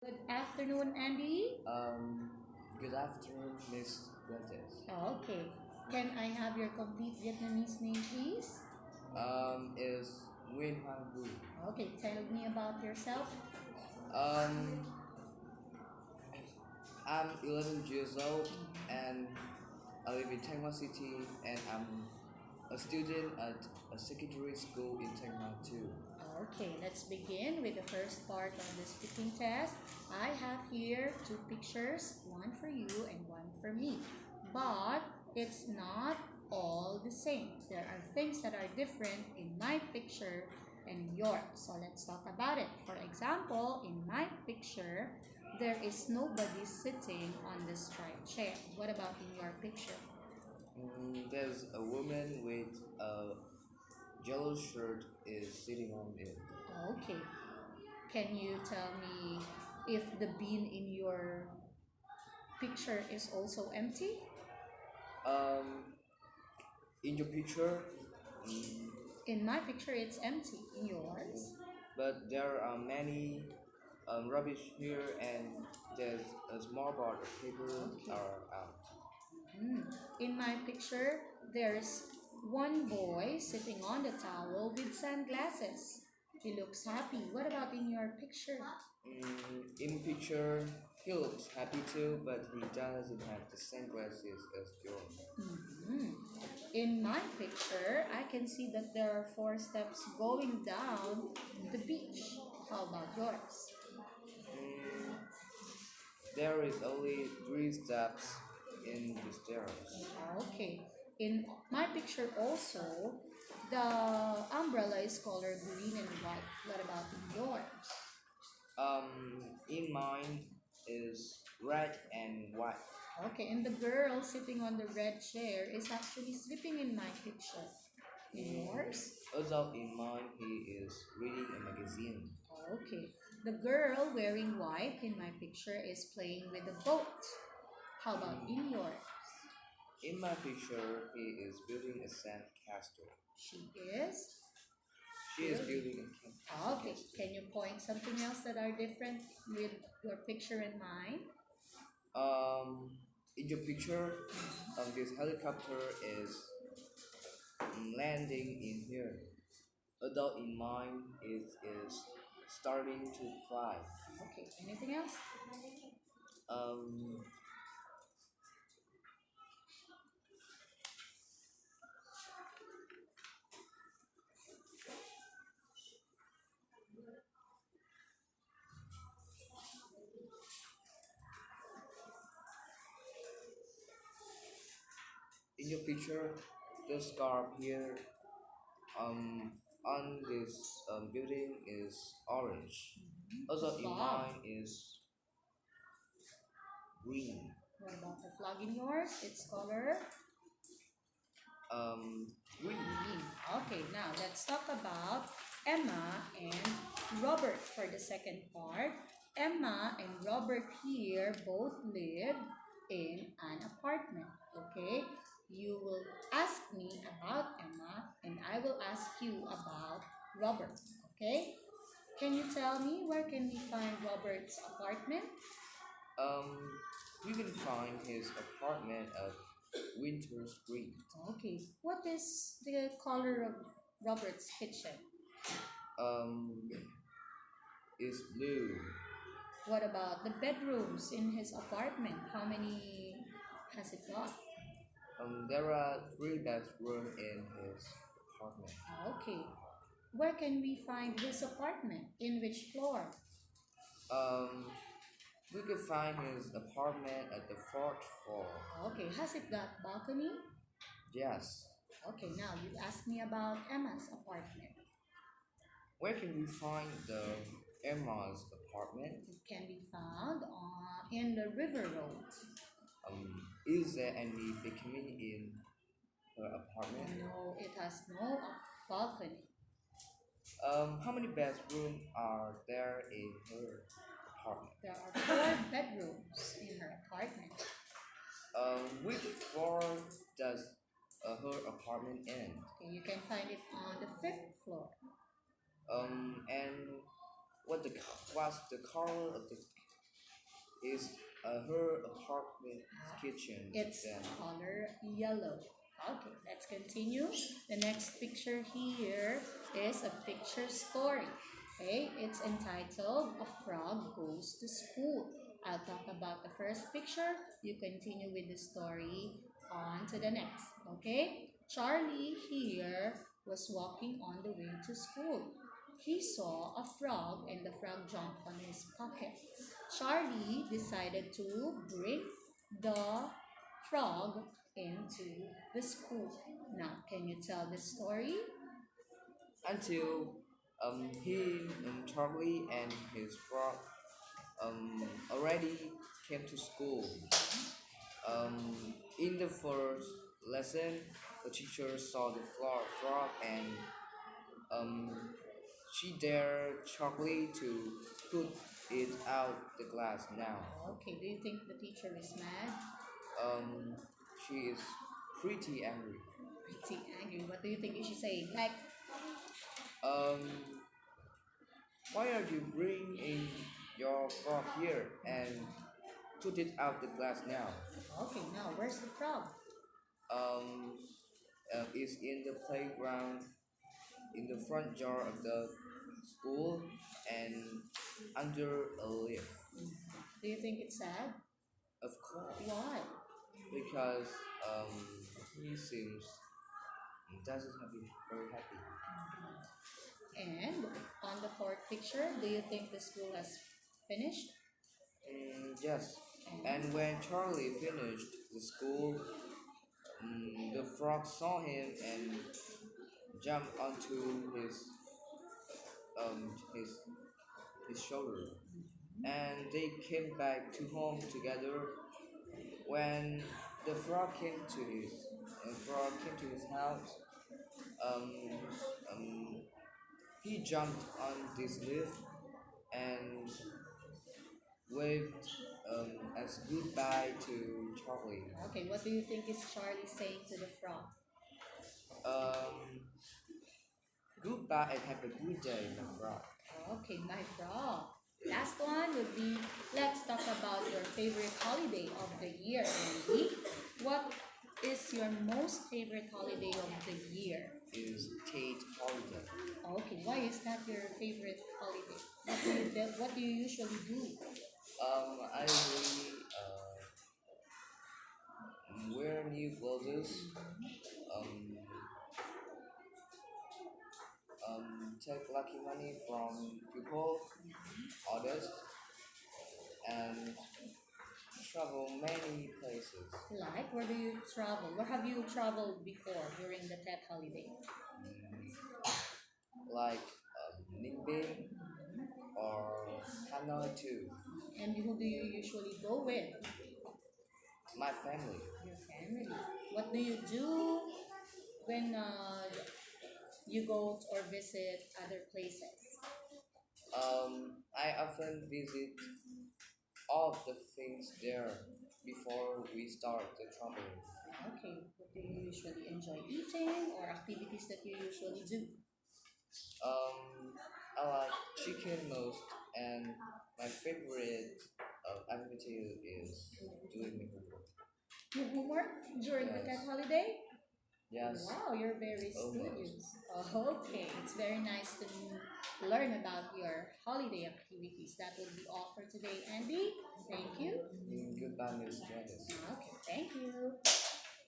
Good afternoon, Andy. Good afternoon, Miss Gladys. Okay. Can I have your complete Vietnamese name, please? Is Nguyen Hoàng Bùi. Okay, tell me about yourself. Um, I'm 11 years old and I live in Thanh Hoa City and I'm a student at a secondary school in Thanh Hoa too. Okay, let's begin with the first part of the speaking test. I have here two pictures, one for you and one for me. But it's not all the same. There are things that are different in my picture and yours. So let's talk about it. For example, in my picture, there is nobody sitting on the striped chair. What about in your picture? There's a woman with a yellow shirt is sitting on it. Okay. Can you tell me if the bin in your picture is also empty? Um, in your picture, mm, In my picture, it's empty. In yours? but there are many rubbish here and there's a small part of paper Okay. are out. In my picture, there's one boy sitting on the towel with sunglasses. He looks happy. What about in your picture? In picture, he looks happy too, but he doesn't have the same glasses as yours. In my picture, I can see that there are four steps going down the beach. How about yours? Mm, there is only three steps in the stairs. Okay. In my picture also, the umbrella is colored green and white. What about in yours? In mine is red and white. Okay, and the girl sitting on the red chair is actually sleeping in my picture. In yours? Also in mine, he is reading a magazine. Okay. The girl wearing white in my picture is playing with a boat. How about in yours? In my picture, he is building a sand castle. She is? She is building a Okay. castle. Can you point something else that are different with your picture and mine? In your picture, this helicopter is landing in here. Although in mine, it is starting to fly. Okay. Anything else? Um, in your picture, the scarf here on this building is orange. Also in Flag. mine is green. What about the flag in yours? Its color? Green. Green. Okay, now let's talk about Emma and Robert for the second part. Emma and Robert here both live in an apartment. Okay, you will ask me about Emma and I will ask you about Robert. Okay, can you tell me where can we find Robert's apartment? Um, you can find his apartment at Winter Street. Okay, what is the color of Robert's kitchen? Um, is blue. What about the bedrooms in his apartment? How many has it got? There are three bedrooms in his apartment. Okay. Where can we find his apartment? In which floor? Um, we could find his apartment at the fourth floor. Okay. Has it got balcony? Yes. Okay. Now you ask me about Emma's apartment. Where can we find the Emma's apartment? It can be found in the River Road. Is there any balcony in her apartment? No, it has no balcony. How many bedrooms are there in her apartment? There are four bedrooms in her apartment. Which floor does her apartment end? Okay, you can find it on the fifth floor. And what's the color of the is her apartment kitchen. It's Then color yellow. Okay, let's continue. The next picture here is a picture story. Okay, it's entitled A Frog Goes to School. I'll talk about the first picture. You continue with the story on to the next. Okay, Charlie here was walking on the way to school. He saw a frog and the frog jumped on his pocket. Charlie decided to bring the frog into the school. Now, can you tell the story? until he Charlie and his frog already came to school. In the first lesson, the teacher saw the frog and um, she dared Charlie to put it out the glass now. Okay, do you think the teacher is mad? Um, she is pretty angry. Pretty angry. What do you think you should say? Like, Um, why are you bringing your frog here and put it out the glass now? okay, now where's the frog? Um, is in the playground, in the front yard of the school, and under a leaf. Do you think it's sad? Of course, Why? because he seems doesn't have been very happy. And on the fourth picture, do you think the school has finished? Yes, And and when Charlie finished the school, the frog saw him and jumped onto um, his his shoulder, and they came back to home together. When the frog came to his house, um, um, he jumped on this leaf and waved as goodbye to Charlie. okay, what do you think is Charlie saying to the frog? Um, Goodbye and have a good day, my frog. Okay, my frog. Last one would be let's talk about your favorite holiday of the year, Andy. What is your most favorite holiday of the year? Is Tate holiday. Okay, why is that your favorite holiday? What do you usually do? I really wear new clothes. Um, take lucky money from people, others, and travel many places. Like, where do you travel? Where have you traveled before during the Tet holiday? Like Ninh or Hanoi too. And who do you usually go with? My family. Your family. What do you do when you go or visit other places? I often visit all of the things there before we start the traveling. Okay, what do you usually enjoy eating or activities that you usually do? I like chicken most, and my favorite activity is doing my homework. Your homework during the Tet Yes, holiday? yes, Wow, you're very almost. studious. Oh, okay, it's very nice to learn about your holiday activities. That will be all for today, Andy. Thank you. Goodbye, Miss Janice. Okay, thank